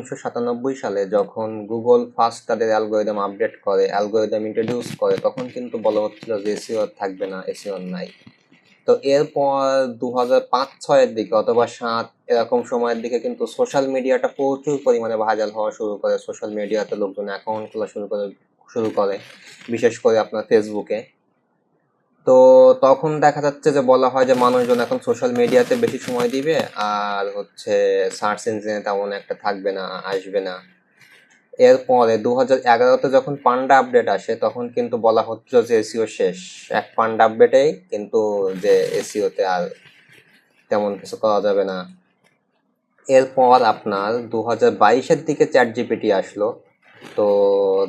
1997 সালে যখন Google first তাদের অ্যালগোরিদম আপডেট করে, অ্যালগোরিদম ইন্ট্রোডিউস করে, তখন কিন্তু বলা হচ্ছিল যে এসইও থাকবে না, এসইও নাই। তো এরপর 2005-06 দিকে অথবা 7 এরকম সময়ের দিকে কিন্তু সোশ্যাল মিডিয়াটা প্রচুর পরিমাণে ভাইরাল হওয়া শুরু করে। সোশ্যাল মিডিয়াতে লোকজন অ্যাকাউন্ট খোলা শুরু করে বিশেষ করে আপনার ফেসবুকে। তো তখন দেখা যাচ্ছে যে বলা হয় যে মানুষজন এখন সোশ্যাল মিডিয়াতে বেশি সময় দিবে, আর সার্চ ইঞ্জিনে তেমন একটা থাকবে না, আসবে না। এরপরে 2011-তে যখন পান্ডা আপডেট আসে, তখন কিন্তু বলা হচ্ছিল যে এসইও শেষ। এক পান্ডা আপডেটেই কিন্তু যে এসইওতে আর তেমন কিছু করা যাবে না। এরপর আপনার 2022-এর দিকে চ্যাট জিপিটি আসলো। তো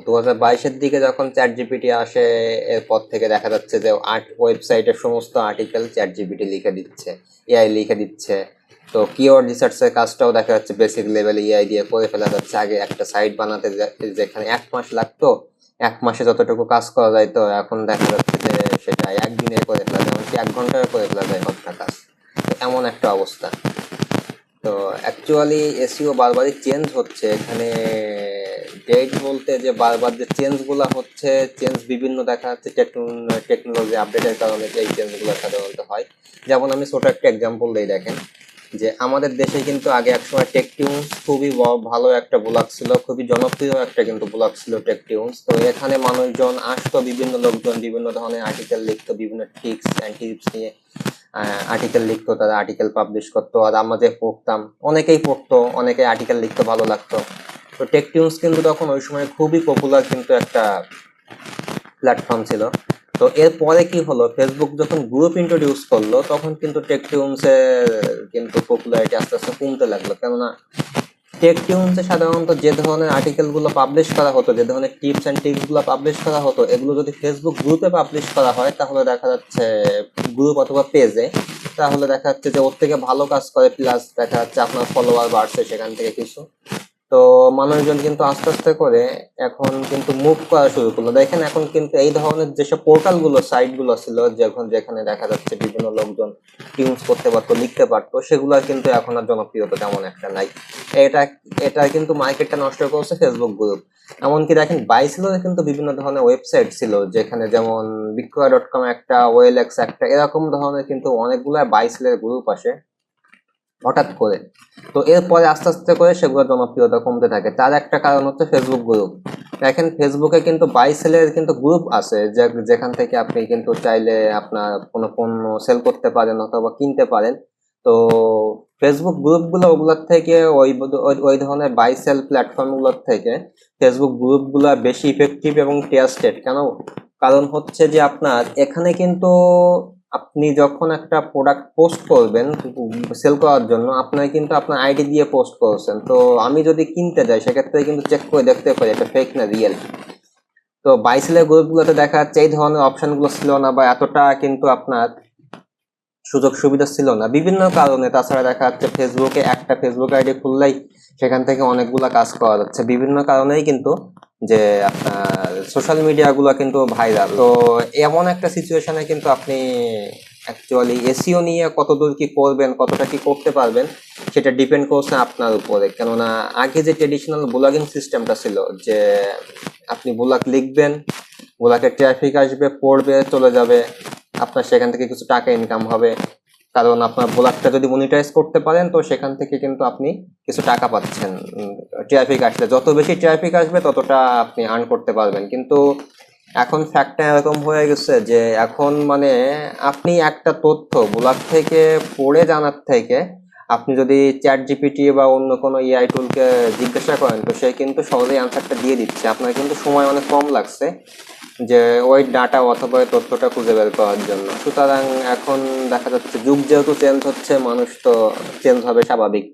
2022-এর দিকে যখন চ্যাট জিপিটি আসে, এরপর থেকে দেখা যাচ্ছে যে ওয়েবসাইটের সমস্ত আর্টিকেল চ্যাট জিপিটি লিখে দিচ্ছে, এআই লিখে দিচ্ছে। তো কিওয়ার্ড রিসার্চের কাজটাও দেখা যাচ্ছে বেসিক লেভেলে এআই দিয়ে করে ফেলা যাচ্ছে। আগে একটা সাইট বানাতে যেখানে 1 মাস লাগতো, 1 মাসে যতটুকু কাজ করা যাইতো, এখন দেখা যাচ্ছে যে সেটা 1 দিনে করে ফেলা যায়, এমনকি 1 ঘন্টায় করে ফেলা যায় একটা কাজ। তো এমন একটা অবস্থা। তো অ্যাকচুয়ালি এসইও বারবারই চেঞ্জ হচ্ছে। এখানে ডেট বলতে যে বারবার যে চেঞ্জগুলো হচ্ছে, চেঞ্জ বিভিন্ন দেখা যাচ্ছে টেকনোলজি আপডেটের কারণে এই চেঞ্জগুলো সাধারণত হয়। যেমন আমি ছোট একটা এক্সাম্পল দিই, দেখেন যে আমাদের দেশে কিন্তু আগে একসময় টেকটিউনস খুবই ভালো একটা ব্লগ ছিল, খুবই জনপ্রিয় একটা কিন্তু ব্লগ ছিল টেকটিউনস। তো এখানে মানুষজন আসতো, বিভিন্ন লোকজন বিভিন্ন ধরনের আর্টিকেল লিখতো, বিভিন্ন ট্রিক্স অ্যান্ড টিপস নিয়ে আর্টিকেল লিখতো, তারা আর্টিকেল পাবলিশ করতো, আর আমাদের পড়তাম, অনেকেই পড়তো, অনেকে আর্টিকেল লিখতে ভালো লাগতো। তো টেকটিউনস কিন্তু তখন ওই সময় খুবই পপুলার কিন্তু একটা প্ল্যাটফর্ম ছিল। তো এরপরে কি হলো, ফেসবুক যখন গ্রুপ ইন্ট্রোডিউস করলো, তখন কিন্তু টেকটিউনসের কিন্তু পপুলারিটি আস্তে আস্তে কমতে লাগলো। কেননা টেকটিউনসে সাধারণত যে ধরনের আর্টিকেলগুলো পাবলিশ করা হতো, যে ধরনের টিপস অ্যান্ড ট্রিক্সগুলো পাবলিশ করা হতো, এগুলো যদি ফেসবুক গ্রুপে পাবলিশ করা হয়, তাহলে দেখা যাচ্ছে গ্রুপ অথবা পেজে, তাহলে দেখা যাচ্ছে যে ওর থেকে ভালো কাজ করে, প্লাস দেখা যাচ্ছে আপনার ফলোয়ার বাড়ছে সেখান থেকে কিছু। তো মানুষজন কিন্তু আস্তে আস্তে করে এখন কিন্তু মুভ করা শুরু করলো। দেখেন এখন কিন্তু এই ধরনের যেসব পোর্টালগুলো, সাইটগুলো ছিল, যেখানে দেখা যাচ্ছে বিভিন্ন লোকজন টিউনস করতে পারতো, লিখতে পারতো, সেগুলো কিন্তু এখন আর জনপ্রিয়তা তেমন একটা নাই। এটা এটা কিন্তু মার্কেটটা নষ্ট করছে ফেসবুক গ্রুপ। এমনকি দেখেন বাইসেলের কিন্তু বিভিন্ন ধরনের ওয়েবসাইট ছিল, যেখানে যেমন বিক্রয়.com একটা, ওয়েলএক্স একটা, এরকম ধরনের কিন্তু অনেকগুলো বাইসেলের গ্রুপ আসে হঠাৎ করে। তো এরপরে আস্তে আস্তে করে সেগুলো জনপ্রিয়তা কমতে থাকে। তার একটা কারণ হচ্ছে ফেসবুক গ্রুপ। দেখেন ফেসবুকে কিন্তু বাই সেলের কিন্তু গ্রুপ আছে, যেখান থেকে আপনি কিন্তু চাইলে আপনার কোনো পণ্য সেল করতে পারেন অথবা কিনতে পারেন। তো ফেসবুক গ্রুপগুলো ওগুলোর থেকে ওই ধরনের বাই সেল প্ল্যাটফর্মগুলোর থেকে ফেসবুক গ্রুপগুলো বেশি ইফেক্টিভ এবং ট্রাস্টেড। কেন? কারণ হচ্ছে যে আপনার এখানে কিন্তু আপনি যখন একটা প্রোডাক্ট পোস্ট করবেন সেল করার জন্য, আপনার কিন্তু আপনার আইডি দিয়ে পোস্ট করছেন। তো আমি যদি কিনতে যাই, সেক্ষেত্রে কিন্তু চেক করে দেখতে পারি এটা ফেক না রিয়েল। তো বাইসেলের গ্রুপগুলোতে দেখা যাচ্ছে এই ধরনের অপশনগুলো ছিল না, বা এতটা কিন্তু আপনার সুযোগ সুবিধা ছিল না বিভিন্ন কারণে। তাছাড়া দেখা যাচ্ছে ফেসবুকে একটা ফেসবুক আইডি খুললেই সেখান থেকে অনেকগুলা কাজ করা যাচ্ছে, বিভিন্ন কারণেই কিন্তু যে আপনার সোশ্যাল মিডিয়াগুলো কিন্তু ভাইরাল। তো এমন একটা সিচুয়েশনে কিন্তু আপনি অ্যাকচুয়ালি এসইও নিয়ে কতদূর কি করবেন, কতটা কি করতে পারবেন, সেটা ডিপেন্ড করছে আপনার উপরে। কেননা আগে যে ট্রেডিশনাল ব্লগিং সিস্টেমটা ছিল, যে আপনি ব্লগ লিখবেন, ব্লগে ট্রাফিক আসবে, পড়বে, চলে যাবে, আপনার সেখান থেকে কিছু টাকা ইনকাম হবে। কারণ আপনার ব্লগটা যদি মনিটাইজ করতে পারেন, তো সেখান থেকে কিন্তু আপনি কিছু টাকা পাচ্ছেন। ট্রাফিক আসলে যত বেশি ট্রাফিক আসবে, ততটা আপনি আর্ন করতে পারবেন। কিন্তু এখন ফ্যাক্টটা এরকম হয়ে গেছে যে এখন মানে আপনি একটা তথ্য ব্লগ থেকে পড়ে জানার থেকে আপনি যদি চ্যাট জিপিটি বা অন্য কোনো এআই টুলকে জিজ্ঞাসা করেন, তো সে কিন্তু সহজেই অ্যান্সারটা দিয়ে দিচ্ছে। আপনার কিন্তু সময় অনেক কম লাগছে যে ওই ডাটা অথবা ওই তথ্যটা খুঁজে বের করার জন্য। সুতরাং এখন দেখা যাচ্ছে যুগ যেহেতু চেঞ্জ হচ্ছে, মানুষ তো চেঞ্জ হবে স্বাভাবিক।